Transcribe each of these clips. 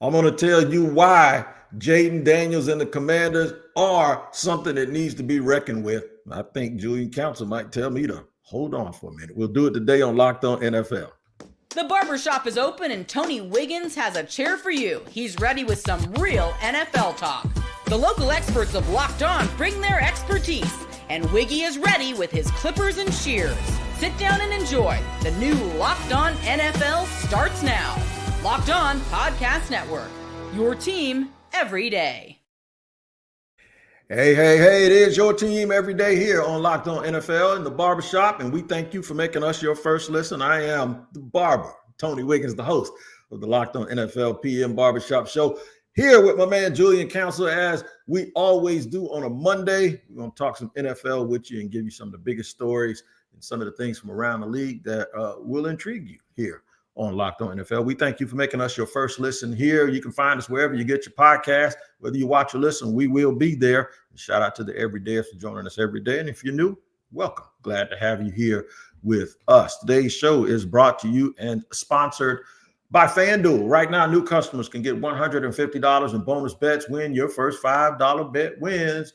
I'm going to tell you why Jayden Daniels and the Commanders are something that needs to be reckoned with. I think Julian Council might tell me to hold on for a minute. We'll do it today on Locked On NFL. The barbershop is open and Tony Wiggins has a chair for you. He's ready with some real NFL talk. The local experts of Locked On bring their expertise, and Wiggy is ready with his clippers and shears. Sit down and enjoy. The new Locked On NFL starts now. Locked On Podcast Network. Your team every day. Hey, it is your team every day here on Locked On NFL in the barbershop, and we thank you for making us your first listen. I am the barber, Tony Wiggins, the host of the Locked On NFL PM Barbershop Show, here with my man Julian Council, as we always do on a Monday. We're going to talk some NFL with you and give you some of the biggest stories and some of the things from around the league that will intrigue you here on Locked On NFL. We thank you for making us your first listen here. You can find us wherever you get your podcast. Whether you watch or listen, we will be there. And shout out to the everydayers for joining us every day. And if you're new, welcome. Glad to have you here with us. Today's show is brought to you and sponsored by FanDuel. Right now, new customers can get $150 in bonus bets when your first $5 bet wins.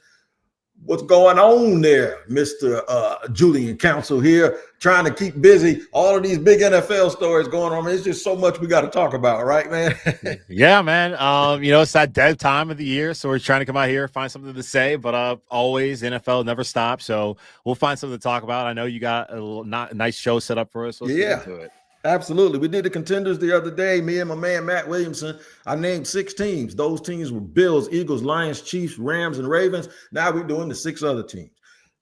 What's going on there, Mr. Julian Council here, trying to keep busy. All of these big NFL stories going on. It's just so much we got to talk about, right, man? Yeah, man. It's that dead time of the year, so we're trying to come out here, find something to say, but always NFL never stops, so we'll find something to talk about. I know you got a nice show set up for us. Let's get into it. Absolutely. We did the Contenders the other day. Me and my man, Matt Williamson, I named 6 teams. Those teams were Bills, Eagles, Lions, Chiefs, Rams, and Ravens. Now we're doing the 6 other teams.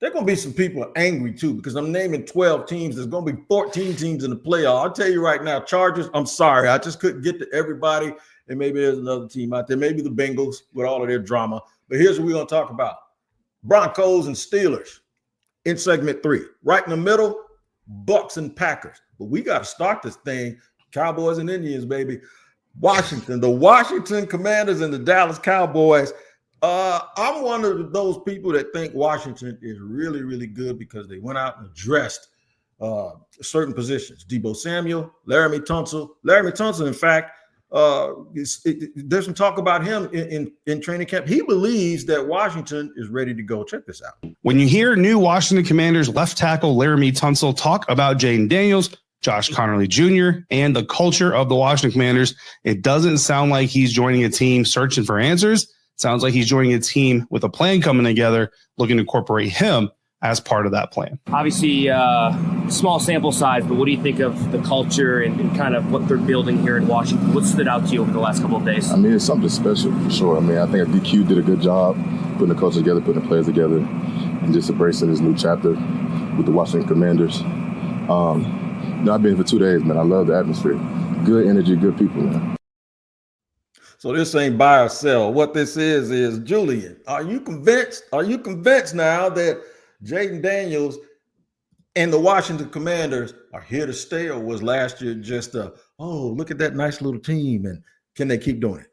There are going to be some people angry, too, because I'm naming 12 teams. There's going to be 14 teams in the playoff. I'll tell you right now, Chargers, I'm sorry. I just couldn't get to everybody, and maybe there's another team out there. Maybe the Bengals with all of their drama. But here's what we're going to talk about. Broncos and Steelers in segment 3. Right in the middle, Bucs and Packers. But we got to start this thing. Cowboys and Indians, baby. Washington, the Washington Commanders and the Dallas Cowboys. I'm one of those people that think Washington is really, really good because they went out and addressed certain positions. Debo Samuel, Laramie Tonsel. Laramie Tonsel, in fact, there's some talk about him in training camp. He believes that Washington is ready to go. Check this out. When you hear new Washington Commanders left tackle Laramie Tonsel talk about Jayden Daniels, Josh Connerly Jr., and the culture of the Washington Commanders, it doesn't sound like he's joining a team searching for answers. It sounds like he's joining a team with a plan coming together, looking to incorporate him as part of that plan. Obviously, small sample size, but what do you think of the culture and kind of what they're building here in Washington? What stood out to you over the last couple of days? I mean, it's something special for sure. I mean, I think DQ did a good job putting the culture together, putting the players together, and just embracing this new chapter with the Washington Commanders. I've been here for 2 days, man. I love the atmosphere. Good energy, good people, man. So this ain't buy or sell. What this is Julian, are you convinced? Are you convinced now that Jayden Daniels and the Washington Commanders are here to stay, or was last year just look at that nice little team, and can they keep doing it?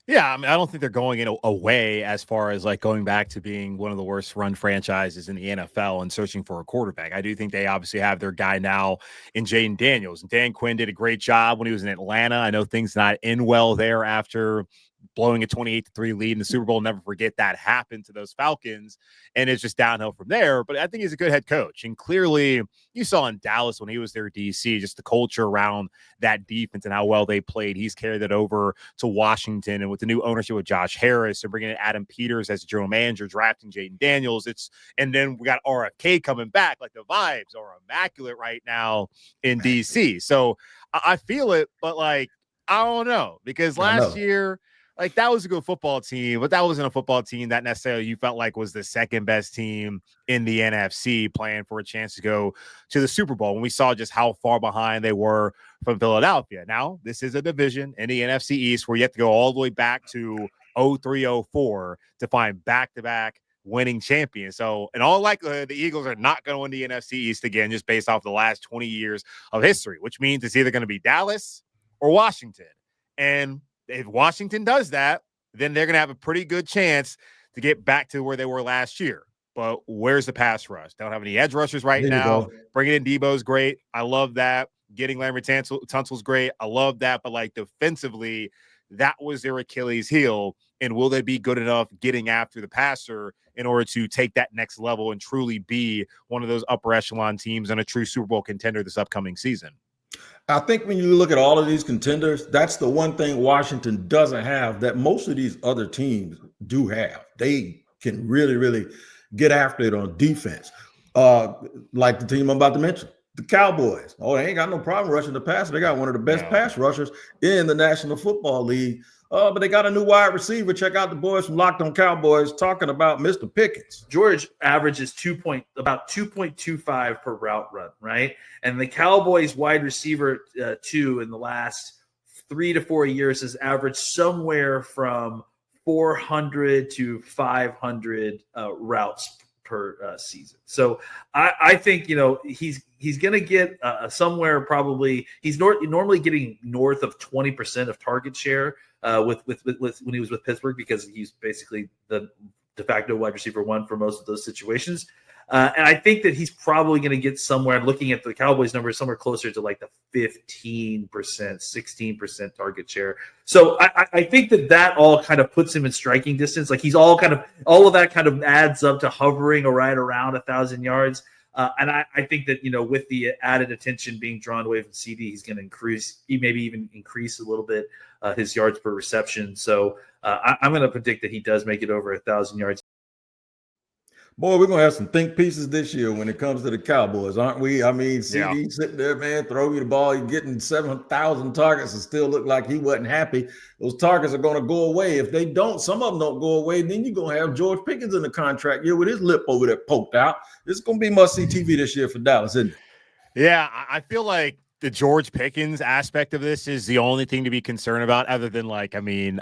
Yeah, I mean, I don't think they're going in a way as far as like going back to being one of the worst run franchises in the NFL and searching for a quarterback. I do think they obviously have their guy now in Jayden Daniels. And Dan Quinn did a great job when he was in Atlanta. I know things not in well there after blowing a 28-3 lead in the Super Bowl. Never forget that happened to those Falcons, and it's just downhill from there. But I think he's a good head coach, and clearly you saw in Dallas when he was their DC, just the culture around that defense and how well they played. He's carried that over to Washington, and with the new ownership with Josh Harris and bringing in Adam Peters as general manager, drafting Jayden Daniels, and then we got RFK coming back. Like, the vibes are immaculate right now in DC. So I feel it, but like, I don't know, because last year, like, that was a good football team, but that wasn't a football team that necessarily you felt like was the second best team in the NFC playing for a chance to go to the Super Bowl when we saw just how far behind they were from Philadelphia. Now, this is a division in the NFC East where you have to go all the way back to 03-04 to find back-to-back winning champions. So in all likelihood, the Eagles are not going to win the NFC East again, just based off the last 20 years of history, which means it's either going to be Dallas or Washington. And if Washington does that, then they're going to have a pretty good chance to get back to where they were last year. But where's the pass rush? Don't have any edge rushers right now. Bringing in Debo is great. I love that. getting Laramie Tonsel's great. I love that. But like defensively, that was their Achilles heel. And will they be good enough getting after the passer in order to take that next level and truly be one of those upper echelon teams and a true Super Bowl contender this upcoming season? I think when you look at all of these contenders, that's the one thing Washington doesn't have that most of these other teams do have. They can really, really get after it on defense. Like the team I'm about to mention, the Cowboys. Oh, they ain't got no problem rushing the passer. They got one of the best pass rushers in the National Football League. But they got a new wide receiver. Check out the boys from Locked On Cowboys talking about Mr. Pickens. George averages about 2.25 per route run, right? And the Cowboys wide receiver 2 in the last 3 to 4 years has averaged somewhere from 400 to 500 routes per season. So I think, he's going to get somewhere probably – he's normally getting north of 20% of target share with when he was with Pittsburgh, because he's basically the de facto wide receiver 1 for most of those situations. And I think that he's probably going to get somewhere, looking at the Cowboys numbers, somewhere closer to like the 15%, 16% target share. So I think that all kind of puts him in striking distance. Like all of that kind of adds up to hovering right around 1,000 yards. And I think that, with the added attention being drawn away from CD, he's going to maybe even increase a little bit his yards per reception. So I'm going to predict that he does make it over 1,000 yards. Boy, we're going to have some think pieces this year when it comes to the Cowboys, aren't we? I mean, CD sitting there, man, throw you the ball, you're getting 7,000 targets and still look like he wasn't happy. Those targets are going to go away. If they don't, some of them don't go away, then you're going to have George Pickens in the contract year with his lip over there poked out. This is going to be must-see TV this year for Dallas, isn't it? Yeah, I feel like the George Pickens aspect of this is the only thing to be concerned about, other than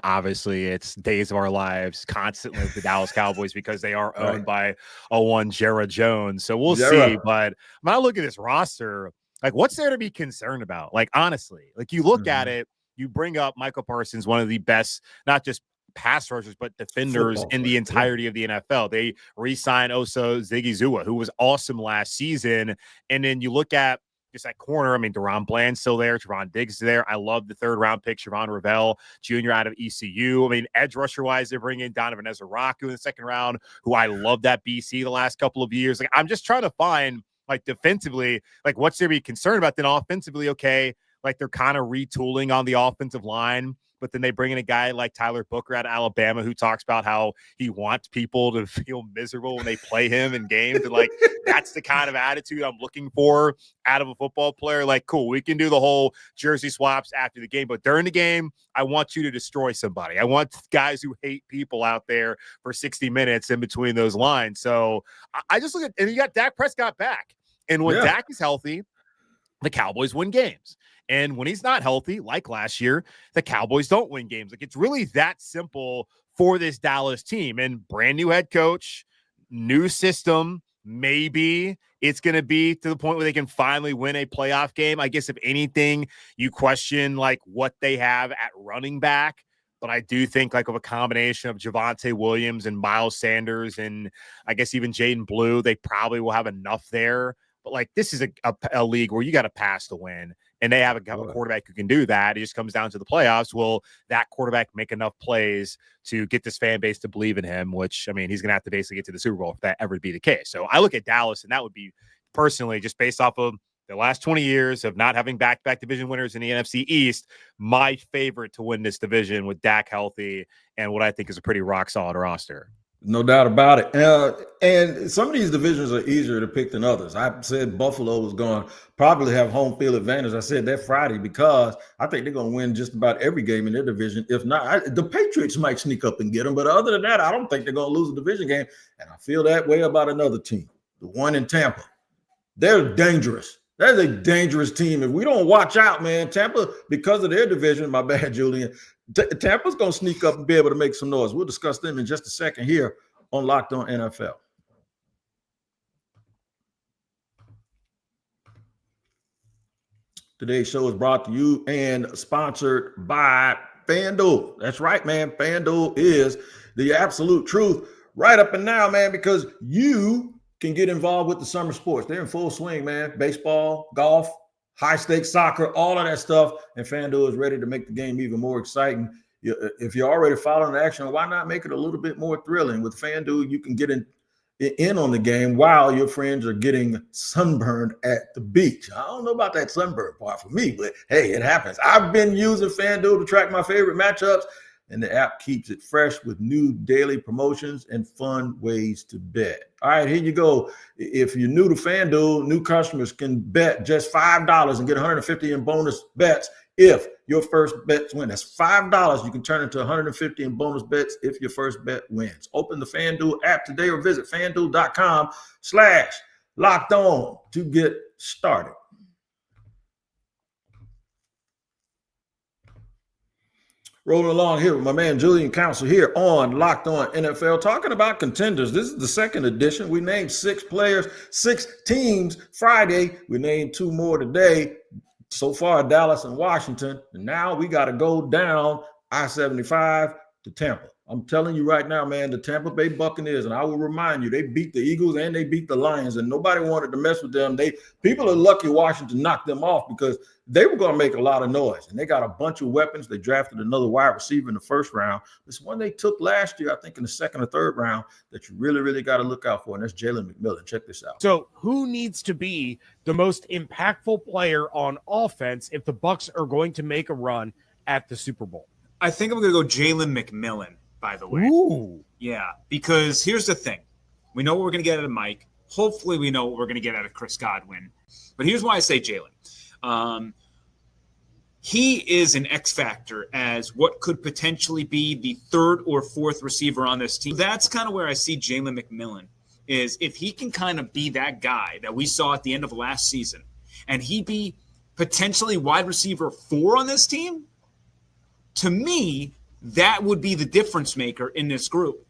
obviously it's days of our lives constantly with the Dallas Cowboys because they are owned by a one Jerry Jones. So we'll see. But when I look at this roster, what's there to be concerned about? Honestly, you look at it, you bring up Micah Parsons, one of the best, not just pass rushers, but defenders in the entirety of the NFL. They re-signed Osa Zigizua, who was awesome last season. And then you look at just that corner. Deron Bland's still there. Trevon Diggs is there. I love the 3rd round pick, Siobhan Ravel Jr. out of ECU. Edge rusher wise, they bring in Donovan Ezeraku in the 2nd round, who I love that BC the last couple of years. I'm just trying to find defensively, what's there to be concerned about. Then offensively, okay, they're kind of retooling on the offensive line. But then they bring in a guy like Tyler Booker out of Alabama who talks about how he wants people to feel miserable when they play him in games. And that's the kind of attitude I'm looking for out of a football player. Cool, we can do the whole jersey swaps after the game, but during the game, I want you to destroy somebody. I want guys who hate people out there for 60 minutes in between those lines. So I just look at, and you got Dak Prescott back. And when Dak is healthy, the Cowboys win games. And when he's not healthy, like last year, the Cowboys don't win games. It's really that simple for this Dallas team. And brand new head coach, new system, maybe it's going to be to the point where they can finally win a playoff game. I guess if anything, you question what they have at running back. But I do think of a combination of Javonte Williams and Miles Sanders and I guess even Jaden Blue, they probably will have enough there. But this is a league where you got to pass to win. And they have a quarterback who can do that. It just comes down to the playoffs. Will that quarterback make enough plays to get this fan base to believe in him, which, he's going to have to basically get to the Super Bowl if that ever be the case. So I look at Dallas, and that would be personally just based off of the last 20 years of not having back-to-back division winners in the NFC East, my favorite to win this division with Dak healthy and what I think is a pretty rock-solid roster. No doubt about it. And some of these divisions are easier to pick than others. I said Buffalo was going to probably have home field advantage. I said that Friday because I think they're going to win just about every game in their division. If not, the Patriots might sneak up and get them. But other than that, I don't think they're going to lose a division game. And I feel that way about another team, the one in Tampa. They're dangerous. That's a dangerous team. If we don't watch out, man, Tampa, because of their division, my bad, Julian, Tampa's going to sneak up and be able to make some noise. We'll discuss them in just a second here on Locked On NFL. Today's show is brought to you and sponsored by FanDuel. That's right, man. FanDuel is the absolute truth right up and now, man, because you can get involved with the summer sports. They're in full swing, man. Baseball, golf, high-stakes soccer, all of that stuff, and FanDuel is ready to make the game even more exciting. If you're already following the action, why not make it a little bit more thrilling? With FanDuel, you can get in on the game while your friends are getting sunburned at the beach. I don't know about that sunburn part for me, but hey, it happens. I've been using FanDuel to track my favorite matchups, and the app keeps it fresh with new daily promotions and fun ways to bet. All right, here you go. If you're new to FanDuel, new customers can bet just $5 and get $150 in bonus bets if your first bets win. That's $5. You can turn into $150 in bonus bets if your first bet wins. Open the FanDuel app today or visit FanDuel.com/lockedon to get started. Rolling along here with my man Julian Council here on Locked On NFL, talking about contenders. This is the second edition. We named 6 players, 6 teams Friday. We named 2 more today. So far, Dallas and Washington. And now we got to go down I-75 to Tampa. I'm telling you right now, man, the Tampa Bay Buccaneers, and I will remind you, they beat the Eagles and they beat the Lions, and nobody wanted to mess with them. People are lucky Washington knocked them off because they were going to make a lot of noise, and they got a bunch of weapons. They drafted another wide receiver in the first round. This one they took last year, I think in the second or third round, that you really, really got to look out for, and that's Jaylen McMillan. Check this out. So who needs to be the most impactful player on offense if the Bucs are going to make a run at the Super Bowl? I think I'm going to go Jaylen McMillan, by the way. Ooh. Yeah, because here's the thing. We know what we're going to get out of Mike. Hopefully we know what we're going to get out of Chris Godwin. But here's why I say Jaylen. He is an X factor as what could potentially be the third or fourth receiver on this team. That's kind of where I see Jaylen McMillan, is if he can kind of be that guy that we saw at the end of last season, and he be potentially wide receiver 4 on this team, to me, that would be the difference maker in this group.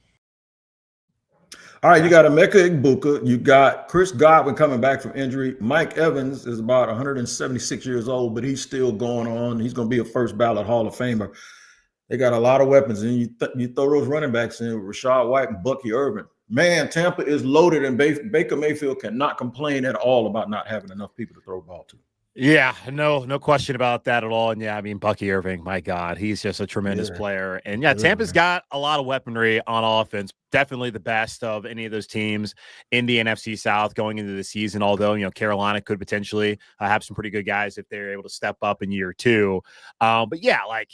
All right, you got Emeka Egbuka. You got Chris Godwin coming back from injury. Mike Evans is about 176 years old, but he's still going on. He's going to be a first ballot Hall of Famer. They got a lot of weapons, and you throw those running backs in with Rashad White and Bucky Irvin. Man, Tampa is loaded, and Baker Mayfield cannot complain at all about not having enough people to throw the ball to. Yeah, no question about that at all. And yeah, I mean, Bucky Irving, my God, he's just a tremendous player. And yeah, Tampa's got a lot of weaponry on offense. Definitely the best of any of those teams in the NFC South going into the season. Although, Carolina could potentially have some pretty good guys if they're able to step up in year 2. But yeah, like,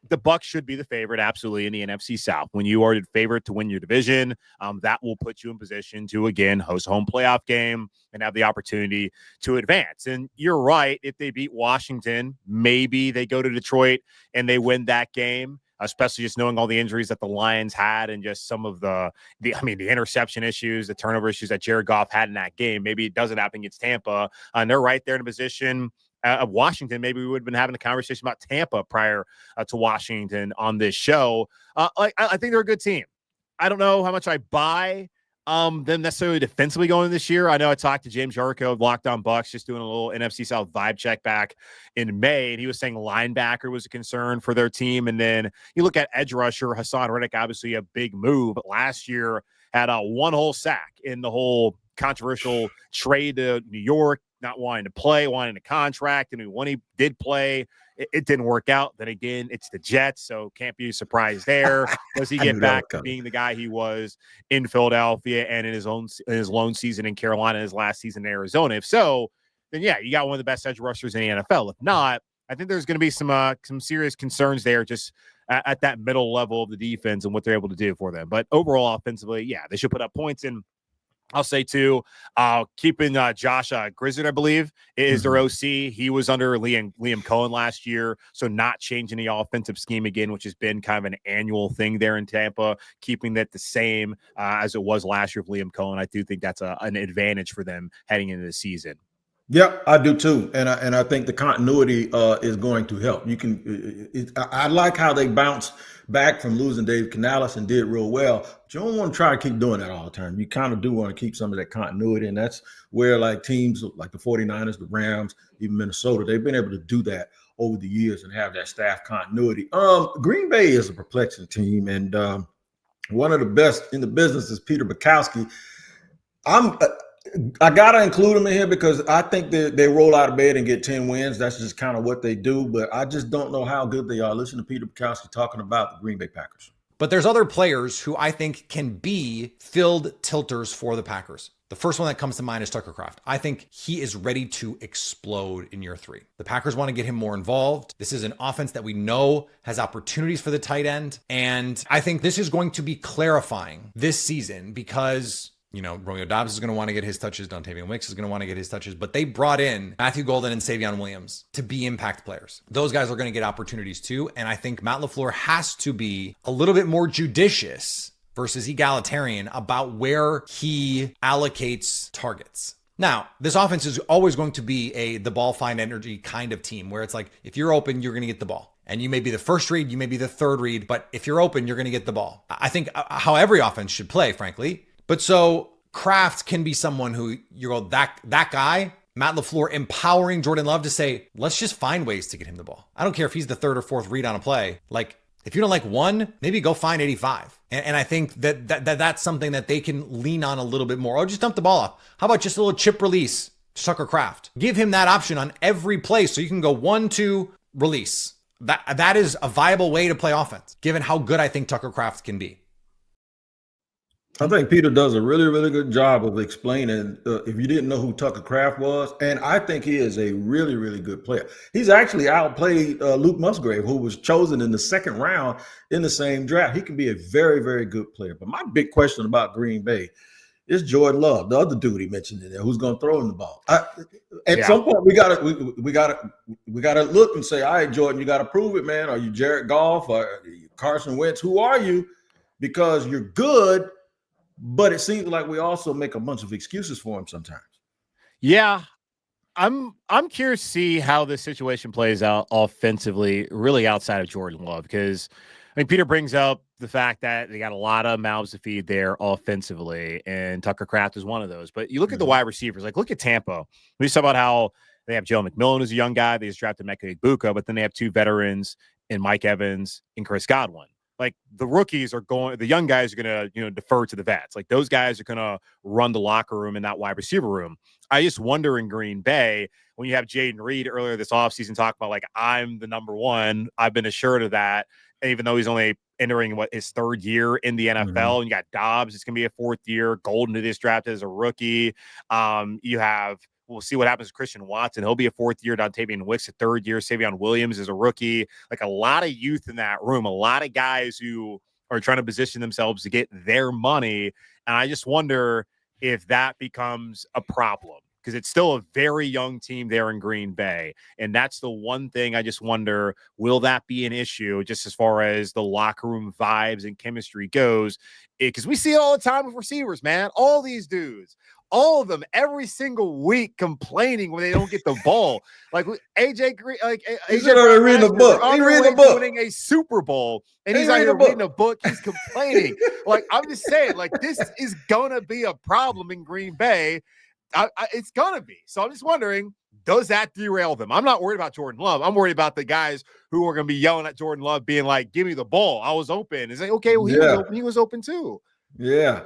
the Bucs should be the favorite, absolutely, in the NFC South. When you are the favorite to win your division, that will put you in position to, again, host a home playoff game and have the opportunity to advance. And you're right. If they beat Washington, maybe they go to Detroit and they win that game, especially just knowing all the injuries that the Lions had and just some of the interception issues, the turnover issues that Jared Goff had in that game. Maybe it doesn't happen against Tampa, and they're right there in a position of Washington. Maybe we would have been having a conversation about Tampa prior to Washington on this show. I think they're a good team. I don't know how much I buy them necessarily defensively going this year. I know I talked to James Yarko of Locked On Bucs, just doing a little NFC South vibe check back in May, and he was saying linebacker was a concern for their team. And then you look at edge rusher Hassan Reddick, obviously a big move, but last year had a 1 whole sack in the whole controversial trade to New York, not wanting to play, wanting a contract. And when he did play, it didn't work out. Then again, it's the Jets, so can't be surprised there. Does he get back to being the guy he was in Philadelphia and in his lone season in Carolina, his last season in Arizona? If so, then yeah, you got one of the best edge rushers in the NFL. If not, I think there's going to be some serious concerns there just at that middle level of the defense and what they're able to do for them. But overall, offensively, yeah, they should put up points. And I'll say too, keeping Josh Grizzard, I believe, is their OC. He was under Liam Cohen last year, so not changing the offensive scheme again, which has been kind of an annual thing there in Tampa, keeping that the same as it was last year with Liam Cohen. I do think that's an advantage for them heading into the season. Yep, I do too, and I think the continuity is going to help. I like how they bounced back from losing Dave Canales and did real well. But you don't want to try to keep doing that all the time. You kind of do want to keep some of that continuity, and that's where like teams like the 49ers, the Rams, even Minnesota, they've been able to do that over the years and have that staff continuity. Green Bay is a perplexing team, and one of the best in the business is Peter Bukowski. I gotta include them in here because I think they roll out of bed and get 10 wins. That's just kind of what they do. But I just don't know how good they are. Listen to Peter Bukowski talking about the Green Bay Packers. But there's other players who I think can be filled tilters for the Packers. The first one that comes to mind is Tucker Kraft. I think he is ready to explode in year 3. The Packers want to get him more involved. This is an offense that we know has opportunities for the tight end. And I think this is going to be clarifying this season because, you know, Romeo Doubs is going to want to get his touches. Dontavian Wicks is going to want to get his touches. But they brought in Matthew Golden and Savion Williams to be impact players. Those guys are going to get opportunities too. And I think Matt LaFleur has to be a little bit more judicious versus egalitarian about where he allocates targets. Now, this offense is always going to be the ball find energy kind of team where it's like, if you're open, you're going to get the ball. And you may be the first read, you may be the third read, but if you're open, you're going to get the ball. I think how every offense should play, frankly. But so Kraft can be someone who you go, that guy, Matt LaFleur, empowering Jordan Love to say, let's just find ways to get him the ball. I don't care if he's the third or fourth read on a play. Like, if you don't like one, maybe go find 85. And I think that's something that they can lean on a little bit more. Oh, just dump the ball off. How about just a little chip release to Tucker Kraft? Give him that option on every play so you can go 1-2 release. That is a viable way to play offense, given how good I think Tucker Kraft can be. I think Peter does a really, really good job of explaining if you didn't know who Tucker Kraft was. And I think he is a really, really good player. He's actually outplayed Luke Musgrave, who was chosen in the second round in the same draft. He can be a very, very good player. But my big question about Green Bay is Jordan Love, the other dude he mentioned in there, who's going to throw him the ball. At some point, we gotta look and say, all right, Jordan, you got to prove it, man. Are you Jared Goff or Carson Wentz? Who are you? Because you're good. But it seems like we also make a bunch of excuses for him sometimes. Yeah, I'm curious to see how this situation plays out offensively, really outside of Jordan Love, because I mean Peter brings up the fact that they got a lot of mouths to feed there offensively, and Tucker Kraft is one of those. But you look at the wide receivers, like look at Tampa. We talk about how they have Jaylen McMillan as a young guy. They just drafted Micah Parsons, but then they have 2 veterans in Mike Evans and Chris Godwin. Like the rookies are going, the young guys are going to, defer to the vets. Like those guys are going to run the locker room and that wide receiver room. I just wonder in Green Bay, when you have Jaden Reed earlier this offseason talk about like, I'm the number one, I've been assured of that. And even though he's only entering his 3rd year in the NFL, and you got Dobbs, it's going to be a 4th year. Golden to this draft as a rookie. We'll see what happens with Christian Watson. He'll be a 4th year. Dontavian Wicks, a 3rd year. Savion Williams is a rookie. Like a lot of youth in that room, a lot of guys who are trying to position themselves to get their money. And I just wonder if that becomes a problem because it's still a very young team there in Green Bay. And that's the one thing I just wonder, will that be an issue just as far as the locker room vibes and chemistry goes? Because we see it all the time with receivers, man. All these dudes. All of them every single week complaining when they don't get the ball. Like AJ Green, like he's already reading a book. He's reading a book. Winning a Super Bowl, and he's out here reading a book. He's complaining. Like I'm just saying, like this is gonna be a problem in Green Bay. It's gonna be. So I'm just wondering, does that derail them? I'm not worried about Jordan Love. I'm worried about the guys who are gonna be yelling at Jordan Love, being like, "Give me the ball. I was open." It's like, okay, well, he was open. He was open too. Yeah.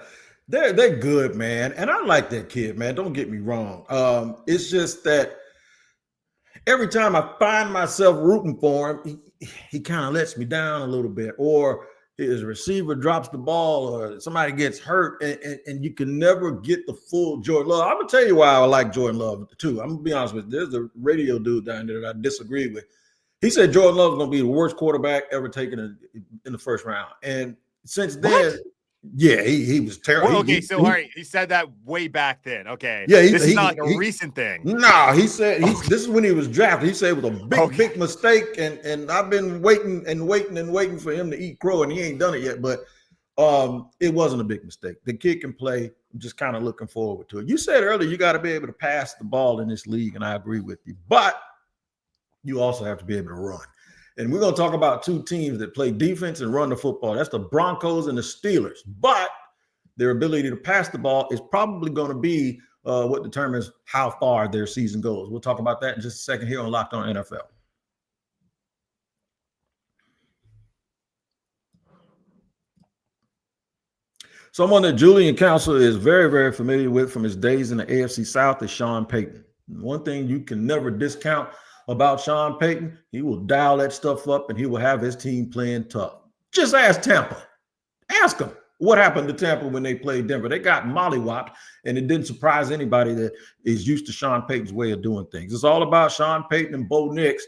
They're good, man. And I like that kid, man. Don't get me wrong. It's just that every time I find myself rooting for him, he kind of lets me down a little bit. Or his receiver drops the ball or somebody gets hurt and you can never get the full Jordan Love. I'm going to tell you why I like Jordan Love, too. I'm going to be honest with you. There's a radio dude down there that I disagree with. He said Jordan Love is going to be the worst quarterback ever taken in the first round. And since then... What? Yeah, he was terrible. Well, okay, all right, he said that way back then. Okay, yeah, this is not like a recent thing. No, he said this is when he was drafted. He said it was a big mistake, and I've been waiting for him to eat crow, and he ain't done it yet. But it wasn't a big mistake. The kid can play. I'm just kind of looking forward to it. You said earlier you got to be able to pass the ball in this league, and I agree with you. But you also have to be able to run. And we're going to talk about 2 teams that play defense and run the football. That's the Broncos and the Steelers. But their ability to pass the ball is probably going to be what determines how far their season goes. We'll talk about that in just a second here on Locked On NFL. Someone that Julian Council is very, very familiar with from his days in the AFC South is Sean Payton. One thing you can never discount about Sean Payton, he will dial that stuff up and he will have his team playing tough. Just ask Tampa. Ask them what happened to Tampa when they played Denver. They got mollywopped, and it didn't surprise anybody that is used to Sean Payton's way of doing things. It's all about Sean Payton and Bo Nix.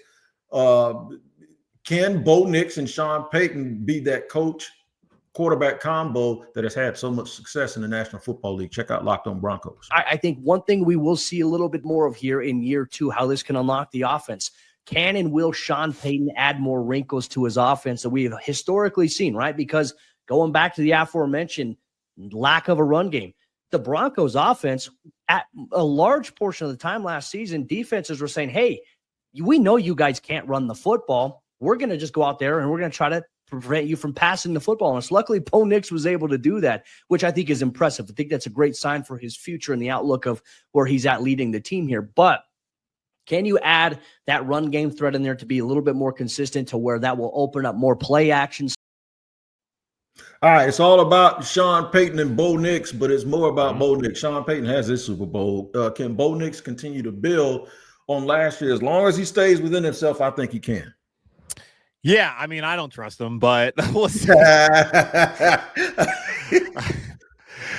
Can Bo Nix and Sean Payton be that coach-quarterback combo that has had so much success in the National Football League? Check out Locked On Broncos. I think one thing we will see a little bit more of here in year two, how this can unlock the offense. Can and will Sean Payton add more wrinkles to his offense that we have historically seen, right? Because going back to the aforementioned lack of a run game, the Broncos offense, at a large portion of the time last season, defenses were saying, hey, we know you guys can't run the football. We're going to just go out there and we're going to try to prevent you from passing the football on us. Luckily, Bo Nix was able to do that, which I think is impressive. I think that's a great sign for his future and the outlook of where he's at leading the team here. But can you add that run game threat in there to be a little bit more consistent to where that will open up more play actions? All right, it's all about Sean Payton and Bo Nix, but it's more about Bo Nix. Sean Payton has his Super Bowl. Can Bo Nix continue to build on last year? As long as he stays within himself, I think he can. Yeah, I mean, I don't trust him, but we'll see.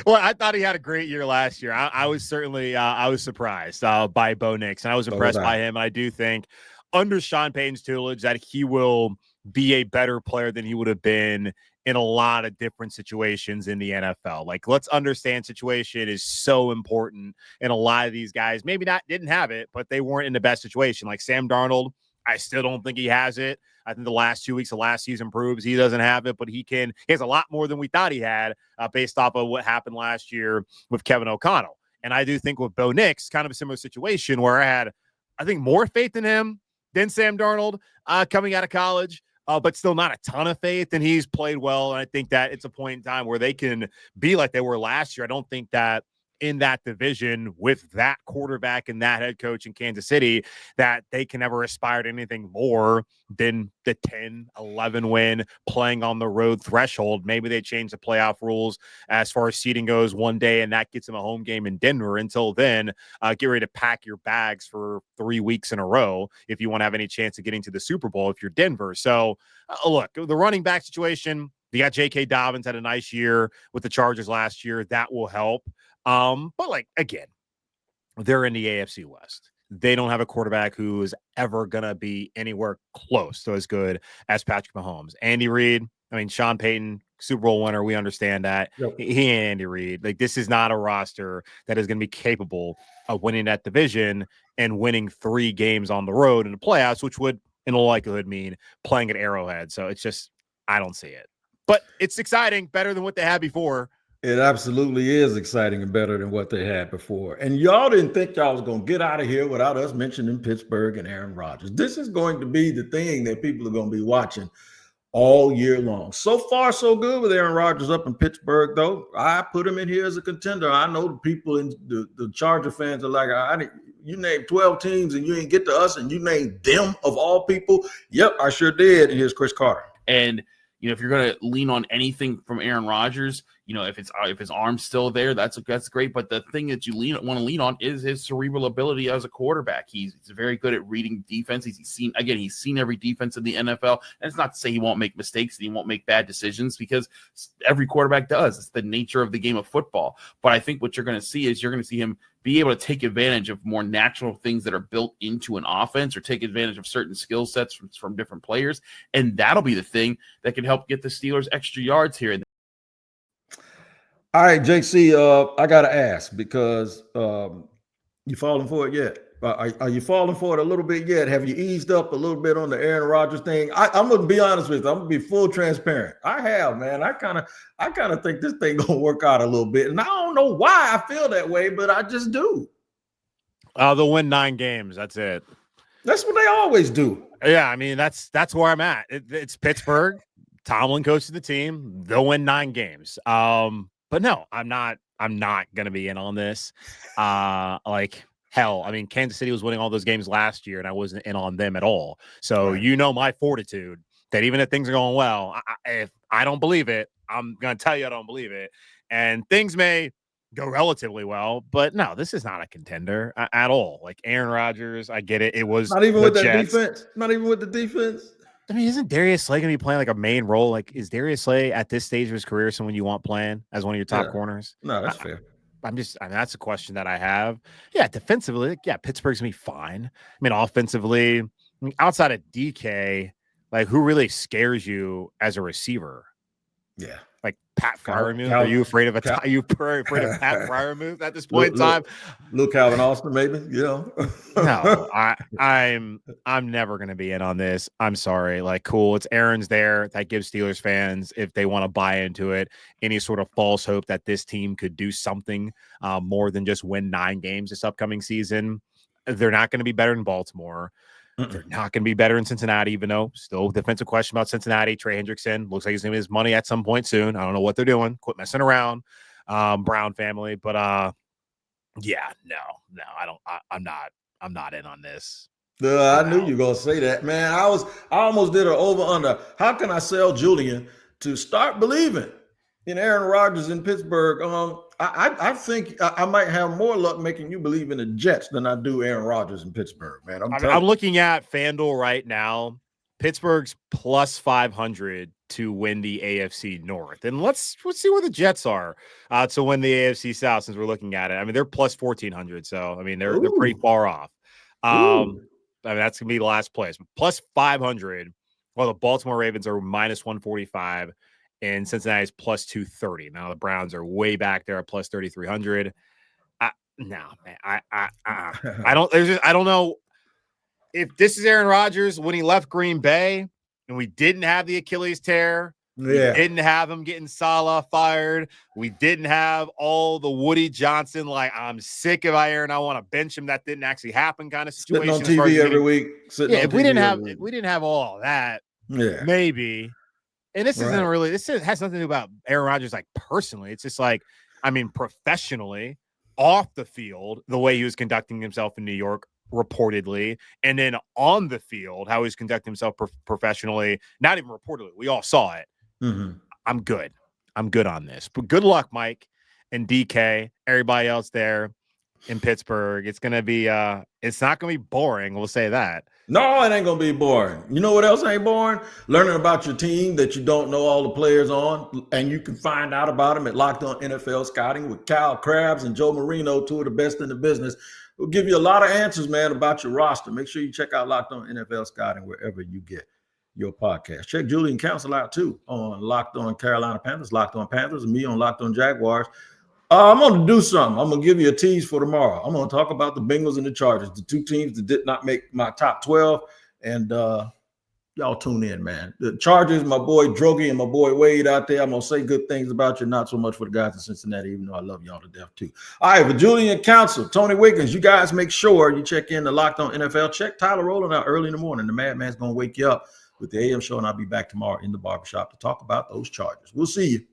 Well, I thought he had a great year last year. I was certainly I was surprised by Bo Nix, and I was impressed by him. And I do think under Sean Payton's tutelage that he will be a better player than he would have been in a lot of different situations in the NFL. Like, let's understand situation is so important. And a lot of these guys maybe didn't have it, but they weren't in the best situation. Like Sam Darnold, I still don't think he has it. I think the last 2 weeks of last season proves he doesn't have it, but he has a lot more than we thought he had based off of what happened last year with Kevin O'Connell. And I do think with Bo Nix, kind of a similar situation where I think more faith in him than Sam Darnold coming out of college. But still not a ton of faith, and he's played well. And I think that it's a point in time where they can be like they were last year. I don't think that in that division with that quarterback and that head coach in Kansas City that they can ever aspire to anything more than the 10-11 win playing on the road threshold. Maybe they change the playoff rules as far as seeding goes one day, and that gets them a home game in Denver. Until then, get ready to pack your bags for 3 weeks in a row if you want to have any chance of getting to the Super Bowl if you're Denver. So look, the running back situation, you got J.K. Dobbins had a nice year with the Chargers last year. That will help. But like, again, they're in the AFC West. They don't have a quarterback who is ever going to be anywhere close to as good as Patrick Mahomes. Andy Reid, I mean, Sean Payton, Super Bowl winner. We understand that. Yep. He ain't Andy Reid. Like, this is not a roster that is going to be capable of winning that division and winning 3 games on the road in the playoffs, which would, in all likelihood, mean playing at Arrowhead. So it's just, I don't see it. But it's exciting, better than what they had before. It absolutely is exciting and better than what they had before. And y'all didn't think y'all was going to get out of here without us mentioning Pittsburgh and Aaron Rodgers. This is going to be the thing that people are going to be watching all year long. So far, so good with Aaron Rodgers up in Pittsburgh, though. I put him in here as a contender. I know the people in the Charger fans are like, you named 12 teams and you ain't get to us and you named them of all people. Yep, I sure did. And here's Chris Carter. And if you're going to lean on anything from Aaron Rodgers, if his arm's still there, that's great. But the thing that you want to lean on is his cerebral ability as a quarterback. He's very good at reading defense. He's seen every defense in the NFL. And it's not to say he won't make mistakes and he won't make bad decisions, because every quarterback does. It's the nature of the game of football. But I think what you're going to see is him be able to take advantage of more natural things that are built into an offense, or take advantage of certain skill sets from different players. And that'll be the thing that can help get the Steelers extra yards here. All right, JC, I got to ask, because you falling for it yet? Are you falling for it a little bit yet? Have you eased up a little bit on the Aaron Rodgers thing? I'm going to be honest with you. I'm going to be full transparent. I have, man. I kind of think this thing going to work out a little bit. And I don't know why I feel that way, but I just do. They'll win 9 games. That's it. That's what they always do. Yeah, I mean, that's where I'm at. It's Pittsburgh. Tomlin coaches the team. They'll win 9 games. But no, I'm not going to be in on this. Hell, I mean, Kansas City was winning all those games last year, and I wasn't in on them at all. So right. My fortitude that even if things are going well, if I don't believe it, I'm going to tell you I don't believe it. and things may go relatively well, but no, this is not a contender at all. Like Aaron Rodgers, I get it. It was not even with that Jets. defense. Not even with the defense. I mean, isn't Darius Slay going to be playing like a main role? Like, is Darius Slay at this stage of his career someone you want playing as one of your top corners? No, that's fair. I mean, that's a question that I have. Yeah, defensively, yeah, Pittsburgh's going to be fine. I mean, offensively, outside of DK, like, who really scares you as a receiver? Yeah. Like Pat Freiermuth? Are you afraid of Pat Freiermuth at this point in time? Luke Calvin Austin, maybe. No, I'm never gonna be in on this. I'm sorry. Like, cool. It's Aaron's there. That gives Steelers fans, if they want to buy into it, any sort of false hope that this team could do something more than just win 9 games this upcoming season. They're not going to be better than Baltimore. They're not going to be better in Cincinnati, even though still defensive question about Cincinnati. Trey Hendrickson looks like he's going to get his money at some point soon. I don't know what they're doing. Quit messing around, Brown family. But yeah, no, I'm not in on this. I knew you were gonna say that, man. I almost did an over under. How can I sell Julian to start believing in Aaron Rodgers in Pittsburgh? I think I might have more luck making you believe in the Jets than I do Aaron Rodgers in Pittsburgh, man. I'm looking at FanDuel right now. Pittsburgh's plus 500 to win the AFC North. And let's see where the Jets are to win the AFC South, since we're looking at it. I mean, they're plus 1,400. So, I mean, they're pretty far off. I mean, that's going to be the last place. Plus 500, while the Baltimore Ravens are minus 145. And Cincinnati's plus 230. Now the Browns are way back there at plus 3,300. No, man, I don't know if this is Aaron Rodgers when he left Green Bay and we didn't have the Achilles tear. We didn't have him getting Salah fired. We didn't have all the Woody Johnson, like, I'm sick of Aaron, I want to bench him. That didn't actually happen kind of situation. Sitting on TV every week. If we didn't have all that, maybe. And this isn't really, has nothing to do about Aaron Rodgers, like, personally. It's just like, I mean, professionally, off the field, the way he was conducting himself in New York, reportedly, and then on the field, how he's conducting himself professionally, not even reportedly. We all saw it. Mm-hmm. I'm good on this. But good luck, Mike and DK, everybody else there in Pittsburgh. It's gonna be it's not gonna be boring, we'll say that. No, it ain't gonna be boring. You know what else ain't boring? Learning about your team that you don't know all the players on, and you can find out about them at Locked On NFL Scouting with Kyle Krabs and Joe Marino, 2 of the best in the business. We'll give you a lot of answers, man, about your roster. Make sure you check out Locked On NFL Scouting wherever you get your podcast. Check Julian Council out too on Locked On Carolina Panthers, Locked On Panthers, and me on Locked On Jaguars. I'm going to do something. I'm going to give you a tease for tomorrow. I'm going to talk about the Bengals and the Chargers, the 2 teams that did not make my top 12. And y'all tune in, man. The Chargers, my boy Drogy and my boy Wade out there. I'm going to say good things about you, not so much for the guys in Cincinnati, even though I love y'all to death too. All right, for Julian Council, Tony Wiggins, you guys make sure you check in the Locked On NFL. Check Tyler Rowland out early in the morning. The Madman's going to wake you up with the AM show, and I'll be back tomorrow in the barbershop to talk about those Chargers. We'll see you.